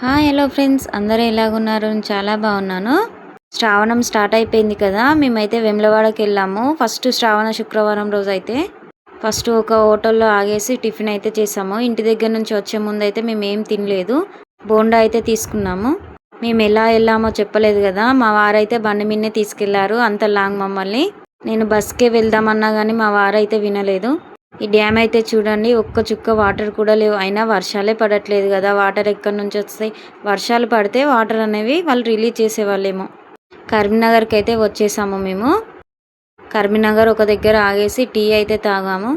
Hi hello friends, అందరూ ఎలాగున్నారు? నేను చాలా బాగున్నాను. శ్రావణం స్టార్ట్ అయిపోయింది కదా. మేమైతే వేములవాడకి వెళ్ళాము. ఫస్ట్ శ్రావణ శుక్రవారం రోజు అయితే ఫస్ట్ ఒక హోటల్లో ఆగేసి టిఫిన్ అయితే చేసాము. ఇంటి దగ్గర నుంచి వచ్చే ముందు అయితే మేము ఏం తినలేదు. బోండా అయితే తీసుకున్నాము. మేము ఎలా వెళ్ళామో చెప్పలేదు కదా. మా వారైతే బండి మీదనే తీసుకెళ్లారు అంత లాంగ్ మమ్మల్ని. నేను బస్కే వెళ్దామన్నా కానీ మా వారైతే వినలేదు. ఈ డ్యామ్ అయితే చూడండి, ఒక్క చుక్క వాటర్ కూడా లేవు. అయినా వర్షాలే పడట్లేదు కదా, వాటర్ ఎక్కడి నుంచి వస్తాయి? వర్షాలు పడితే వాటర్ అనేవి వాళ్ళు రిలీజ్ చేసేవాళ్ళేమో. కరీంనగర్కి అయితే వచ్చేసాము మేము. కరీంనగర్ ఒక దగ్గర ఆగేసి టీ అయితే తాగాము.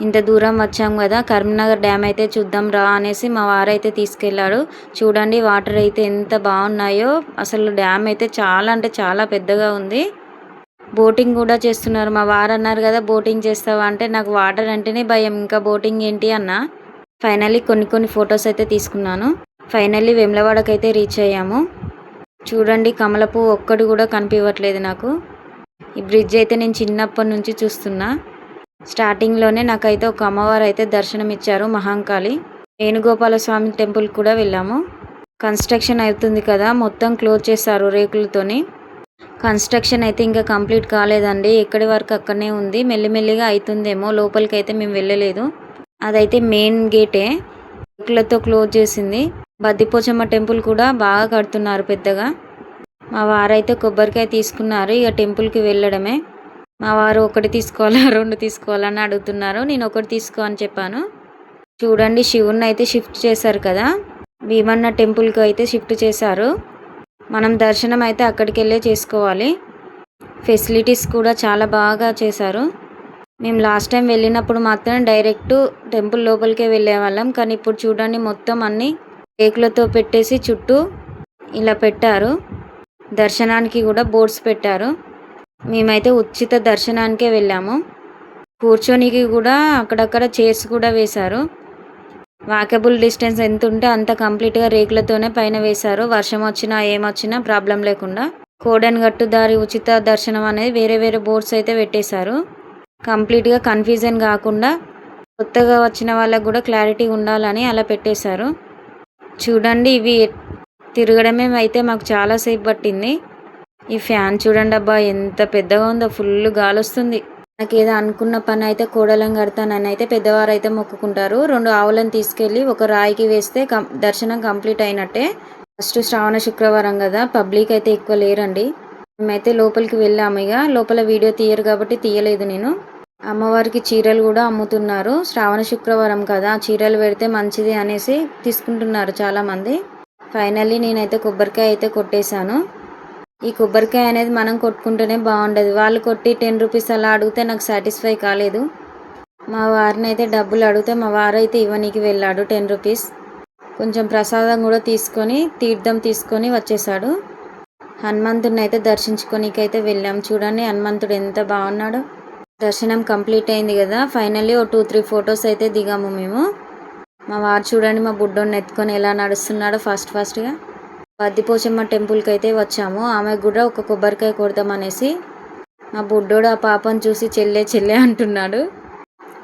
ఇంత దూరం వచ్చాము కదా, కరీంనగర్ డ్యామ్ అయితే చూద్దాం రా అనేసి మా వారైతే తీసుకెళ్ళాడు. చూడండి వాటర్ అయితే ఎంత బాగున్నాయో. అసలు డ్యామ్ అయితే చాలా అంటే చాలా పెద్దగా ఉంది. బోటింగ్ కూడా చేస్తున్నారు. మా వారు అన్నారు కదా బోటింగ్ చేస్తావా అంటే, నాకు వాటర్ అంటేనే భయం, ఇంకా బోటింగ్ ఏంటి అన్న. ఫైనల్లీ కొన్ని ఫొటోస్ అయితే తీసుకున్నాను. ఫైనల్లీ వేములవాడకి అయితే రీచ్ అయ్యాము. చూడండి కమల పువ్వు ఒక్కటి కూడా కనిపించట్లేదు నాకు. ఈ బ్రిడ్జ్ అయితే నేను చిన్నప్పటి నుంచి చూస్తున్నా. స్టార్టింగ్లోనే నాకైతే ఒక అమ్మవారు అయితే దర్శనం ఇచ్చారు, మహాంకాళి. వేణుగోపాల స్వామి టెంపుల్ కూడా వెళ్ళాము. కన్స్ట్రక్షన్ అవుతుంది కదా, మొత్తం క్లోజ్ చేశారు రేకులతోని. కన్స్ట్రక్షన్ అయితే ఇంకా కంప్లీట్ కాలేదండి. ఎక్కడి వరకు అక్కడనే ఉంది. మెల్లిమెల్లిగా అవుతుందేమో. లోపలికి అయితే మేము వెళ్ళలేదు. అదైతే మెయిన్ గేటే రేకులతో క్లోజ్ చేసింది. బద్దిపోచమ్మ టెంపుల్ కూడా బాగా కడుతున్నారు పెద్దగా. మా వారైతే కొబ్బరికాయ తీసుకున్నారు. ఇక టెంపుల్కి వెళ్ళడమే. మా వారు ఒకటి తీసుకోవాలా 2 తీసుకోవాలని అడుగుతున్నారు. నేను ఒకటి తీసుకో అని చెప్పాను. చూడండి శివుణ్ణి అయితే షిఫ్ట్ చేశారు కదా, భీమన్న టెంపుల్కి అయితే షిఫ్ట్ చేశారు. మనం దర్శనం అయితే అక్కడికి వెళ్ళే చేసుకోవాలి. ఫెసిలిటీస్ కూడా చాలా బాగా చేశారు. మేము లాస్ట్ టైం వెళ్ళినప్పుడు మాత్రం డైరెక్ట్ టెంపుల్ లోపలికే వెళ్ళే వాళ్ళం. కానీ ఇప్పుడు చూడండి మొత్తం అన్నీ రేకులతో పెట్టేసి చుట్టూ ఇలా పెట్టారు. దర్శనానికి కూడా బోర్డ్స్ పెట్టారు. మేమైతే ఉచిత దర్శనానికే వెళ్ళాము. కూర్చోనికి కూడా అక్కడక్కడ చైర్స్ కూడా వేశారు. వాకబుల్ డిస్టెన్స్ ఎంత ఉంటే అంత కంప్లీట్గా రేకులతోనే పైన వేశారు. వర్షం వచ్చినా ఏమొచ్చినా ప్రాబ్లం లేకుండా. కోడెన్గట్టు దారి ఉచిత దర్శనం అనేది వేరే బోర్డ్స్ అయితే పెట్టేశారు. కంప్లీట్గా కన్ఫ్యూజన్ కాకుండా కొత్తగా వచ్చిన వాళ్ళకు కూడా క్లారిటీ ఉండాలని అలా పెట్టేశారు. చూడండి ఇవి తిరగడమే అయితే మాకు చాలాసేపు పట్టింది. ఈ ఫ్యాన్ చూడండి అబ్బా ఎంత పెద్దగా ఉందో, ఫుల్ గాలి వస్తుంది. నాకు ఏదో అనుకున్న పని అయితే కోడలం కడతానని అయితే పెద్దవారు అయితే మొక్కుకుంటారు. 2 ఆవులను తీసుకెళ్ళి ఒక రాయికి వేస్తే దర్శనం కంప్లీట్ అయినట్టే. ఫస్ట్ శ్రావణ శుక్రవారం కదా, పబ్లిక్ అయితే ఎక్కువ లేరండి. మేమైతే లోపలికి వెళ్ళాము. ఇక లోపల వీడియో తీయరు కాబట్టి తీయలేదు నేను. అమ్మవారికి చీరలు కూడా అమ్ముతున్నారు. శ్రావణ శుక్రవారం కదా, చీరలు పెడితే మంచిది అనేసి తీసుకుంటున్నారు చాలామంది. ఫైనల్లీ నేనైతే కొబ్బరికాయ అయితే కొట్టేశాను. ఈ కొబ్బరికాయ అనేది మనం కొట్టుకుంటేనే బాగుండదు. వాళ్ళు కొట్టి 10 రూపీస్ అలా అడిగితే నాకు సాటిస్ఫై కాలేదు. మా వారిని అయితే డబ్బులు అడిగితే మా వారు అయితే ఇవ్వనీకి వెళ్ళాడు 10 రూపీస్. కొంచెం ప్రసాదం కూడా తీసుకొని తీర్థం తీసుకొని వచ్చేసాడు. హనుమంతుడిని అయితే దర్శించుకోనికైతే వెళ్ళాం. చూడండి హనుమంతుడు ఎంత బాగున్నాడు. దర్శనం కంప్లీట్ అయింది కదా. ఫైనల్లీ ఓ 2-3 ఫొటోస్ అయితే దిగాము మేము. మా వారు చూడండి మా బుడ్డోడిని ఎత్తుకొని ఎలా నడుస్తున్నాడో ఫాస్ట్గా. బద్దిపోచమ్మ టెంపుల్కి అయితే వచ్చాము. ఆమెకు కూడా ఒక కొబ్బరికాయ కొడదామనేసి. మా బుడ్డోడు ఆ పాపను చూసి చెల్లె అంటున్నాడు.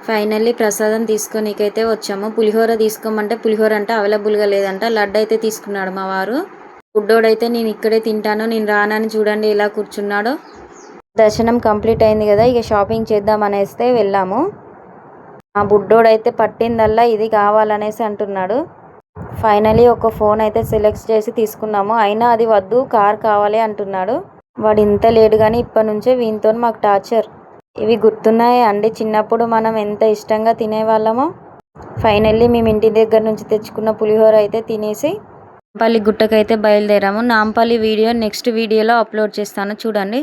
ఫైనల్లీ ప్రసాదం తీసుకొనికైతే వచ్చాము. పులిహోర తీసుకోమంటే పులిహోర అంటే అవైలబుల్గా లేదంట. లడ్డు అయితే తీసుకున్నాడు మా వారు. బుడ్డోడైతే నేను ఇక్కడే తింటాను, నేను రానని చూడండి ఎలా కూర్చున్నాడో. దర్శనం కంప్లీట్ అయింది కదా, ఇక షాపింగ్ చేద్దామనేస్తే వెళ్ళాము. మా బుడ్డోడైతే పట్టిందల్లా ఇది కావాలనేసి అంటున్నాడు. ఫైనలీ ఒక ఫోన్ అయితే సెలెక్ట్ చేసి తీసుకున్నాము. అయినా అది వద్దు, కార్ కావాలి అంటున్నాడు. వాడు ఇంత లేడు కానీ ఇప్పటి నుంచే వీనితో మాకు టార్చర్. ఇవి గుర్తున్నాయి అండి చిన్నప్పుడు మనం ఎంత ఇష్టంగా తినేవాళ్ళమో. ఫైనల్లీ మేము ఇంటి దగ్గర నుంచి తెచ్చుకున్న పులిహోర అయితే తినేసి నాంపల్లి గుట్టకైతే బయలుదేరాము. నాంపల్లి వీడియో నెక్స్ట్ వీడియోలో అప్లోడ్ చేస్తాను చూడండి.